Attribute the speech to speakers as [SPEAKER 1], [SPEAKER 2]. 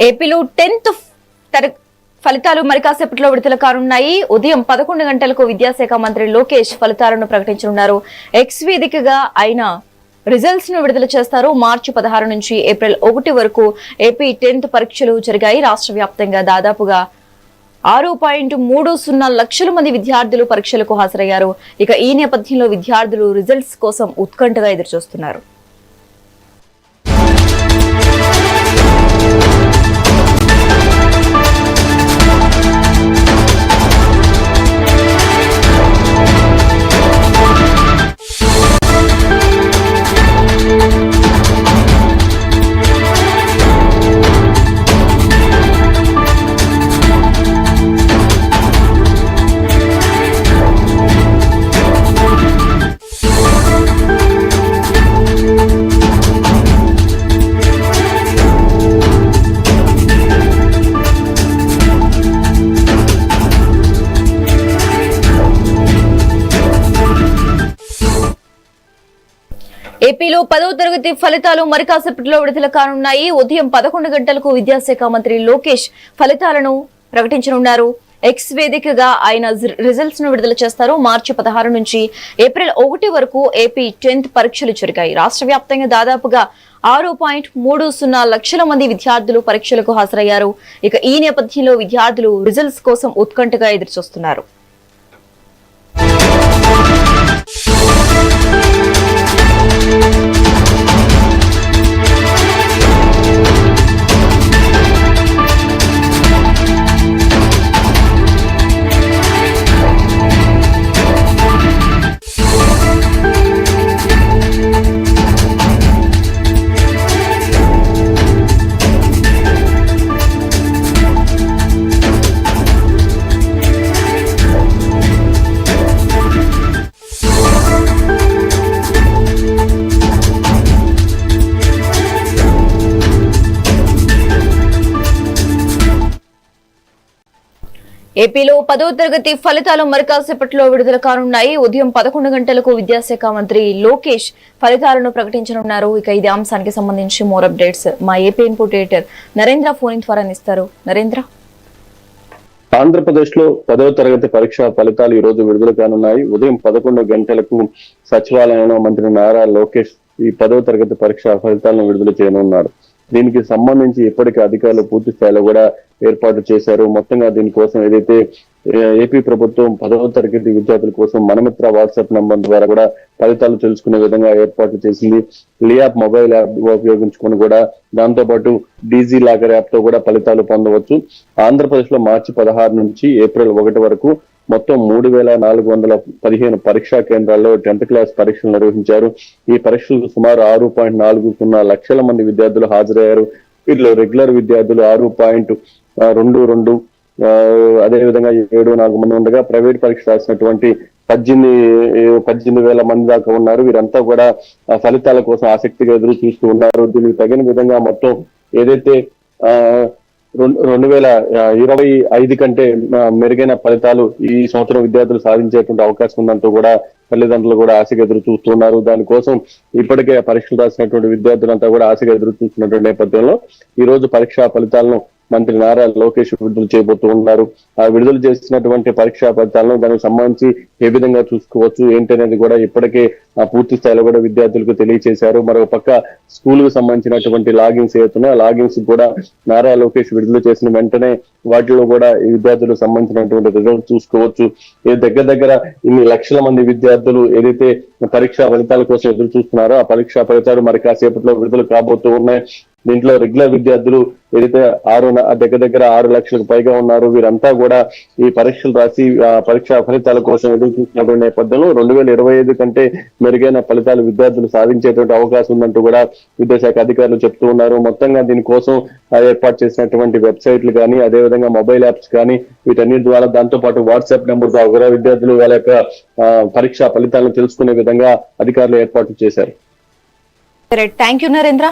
[SPEAKER 1] ఏపీలో 10th ఫలితాలు మరి కాసేపట్లో విడుదల కానున్నాయి. ఉదయం 11 గంటలకు విద్యాశాఖ మంత్రి లోకేష్ ఫలితాలను ప్రకటించనున్నారు. ఎక్స్ వేదికగా ఆయన రిజల్ట్స్ ను విడుదల చేస్తారు. మార్చి 16 నుంచి ఏప్రిల్ 1 వరకు ఏపీ 10th పరీక్షలు జరిగాయి. రాష్ట్ర వ్యాప్తంగా దాదాపుగా 6.30 లక్షల మంది విద్యార్థులు పరీక్షలకు హాజరయ్యారు. ఇక ఈ నేపథ్యంలో విద్యార్థులు రిజల్ట్స్ కోసం ఉత్కంఠగా ఎదురుచూస్తున్నారు. ఏపీలో 10వ తరగతి ఫలితాలు మరి కాసేపట్లో విడుదల కానున్నాయి. ఉదయం 11 గంటలకు విద్యాశాఖ మంత్రి లోకేష్ ఫలితాలను ప్రకటించనున్నారు. ఎక్స్ వేదికగా ఆయన రిజల్ట్స్ ను విడుదల చేస్తారు. మార్చి 16 నుంచి ఏప్రిల్ 1 వరకు ఏపీ 10th పరీక్షలు జరిగాయి. రాష్ట్ర వ్యాప్తంగా దాదాపుగా 6.30 లక్షల మంది విద్యార్థులు పరీక్షలకు హాజరయ్యారు. ఇక ఈ నేపథ్యంలో విద్యార్థులు రిజల్ట్స్ కోసం ఉత్కంఠగా ఎదురుచూస్తున్నారు. ఏపీలో 10వ తరగతి ఫలితాలు మరి కాసేపట్లో విడుదల కానున్నాయి. ఉదయం 11 గంటలకు విద్యాశాఖ మంత్రి లోకేష్ ఫలితాలను ప్రకటించనున్నారు. ఇక ఇదే అంశానికి సంబంధించి మోర్ అప్డేట్స్ మా AP input editor Narendra phone ద్వారా ఇస్తారు. నరేంద్ర,
[SPEAKER 2] ఆంధ్రప్రదేశ్ లో 10వ తరగతి పరీక్ష ఫలితాలు ఈ రోజు విడుదల కానున్నాయి. ఉదయం 11 గంటలకు సచివాలయంలో మంత్రి నారా లోకేష్ ఈ 10వ తరగతి పరీక్ష ఫలితాలను విడుదల చేయనున్నారు. దీనికి సంబంధించి ఇప్పటికే అధికారులు పూర్తి స్థాయిలో కూడా ఏర్పాటు చేశారు. మొత్తంగా దీనికోసం ఏదైతే ఏపీ ప్రభుత్వం 10వ తరగతి విద్యార్థుల కోసం మనమిత్ర వాట్సాప్ నంబర్ ద్వారా కూడా ఫలితాలు తెలుసుకునే విధంగా ఏర్పాట్లు చేసింది. లియాప్ మొబైల్ యాప్ ఉపయోగించుకొని కూడా దాంతో పాటు డీజీ లాకర్ యాప్ తో కూడా ఫలితాలు పొందవచ్చు. ఆంధ్రప్రదేశ్ లో మార్చి 16 నుంచి ఏప్రిల్ 1 వరకు మొత్తం 3,415 పరీక్షా కేంద్రాల్లో 10th క్లాస్ పరీక్షలు నిర్వహించారు. ఈ పరీక్షలకు సుమారు 6.40 లక్షల మంది విద్యార్థులు హాజరయ్యారు. వీటిలో రెగ్యులర్ విద్యార్థులు 6.22, అదేవిధంగా 7.4 మంది ఉండగా ప్రైవేట్ పరీక్ష రాసినటువంటి 18,000 మంది దాకా ఉన్నారు. వీరంతా కూడా ఫలితాల కోసం ఆసక్తిగా ఎదురు చూస్తూ ఉన్నారు. దీనికి తగిన విధంగా మొత్తం ఏదైతే 2025 కంటే మెరుగైన ఫలితాలు ఈ సంవత్సరం విద్యార్థులు సాధించేటువంటి అవకాశం ఉందంటూ కూడా తల్లిదండ్రులు కూడా ఆశగా ఎదురు చూస్తున్నారు. దానికోసం ఇప్పటికే పరీక్షలు రాసినటువంటి విద్యార్థులంతా కూడా ఆశగా ఎదురు చూస్తున్నటువంటి నేపథ్యంలో ఈ రోజు పరీక్షా ఫలితాలను మంత్రి నారా లోకేష్ విడుదల చేయబోతూ ఉన్నారు. ఆ విడుదల చేసినటువంటి పరీక్షా ఫలితాలను దానికి సంబంధించి ఏ విధంగా చూసుకోవచ్చు ఏంటనేది కూడా ఇప్పటికే పూర్తి స్థాయిలో కూడా విద్యార్థులకు తెలియజేశారు. మరో పక్క స్కూల్ కు సంబంధించినటువంటి లాగిన్స్ ఏతున్నాయి, ఆ లాగిన్స్ కూడా నారా లోకేష్ విడుదల చేసిన వెంటనే వాటిలో కూడా ఈ విద్యార్థులకు సంబంధించినటువంటి రిజల్ట్ చూసుకోవచ్చు. దగ్గర ఇన్ని లక్షల మంది విద్యార్థులు ఏదైతే పరీక్షా ఫలితాల కోసం ఎదురు చూస్తున్నారో ఆ పరీక్షా ఫలితాలు మరి కాసేపట్లో విడుదల కాబోతూ ఉన్నాయి. దీంట్లో రెగ్యులర్ విద్యార్థులు ఏదైతే 6 లక్షలకు పైగా ఉన్నారు. వీరంతా కూడా ఈ పరీక్షలు రాసి పరీక్షా ఫలితాల కోసం ఎదురు చూస్తున్నటువంటి నేపథ్యంలో 2025 కంటే మెరుగైన ఫలితాలు విద్యార్థులు సాధించేటువంటి అవకాశం ఉందంటూ కూడా విద్యాశాఖ అధికారులు చెప్తూ ఉన్నారు. మొత్తంగా దీనికోసం ఏర్పాటు చేసినటువంటి వెబ్సైట్లు కానీ అదేవిధంగా మొబైల్ యాప్స్ కానీ వీటన్నిటి ద్వారా దాంతో పాటు వాట్సాప్ నెంబర్ ద్వారా కూడా విద్యార్థులు వాళ్ళ యొక్క పరీక్షా ఫలితాలను తెలుసుకునే విధంగా అధికారులు ఏర్పాట్లు చేశారు.
[SPEAKER 1] Thank you Narendra.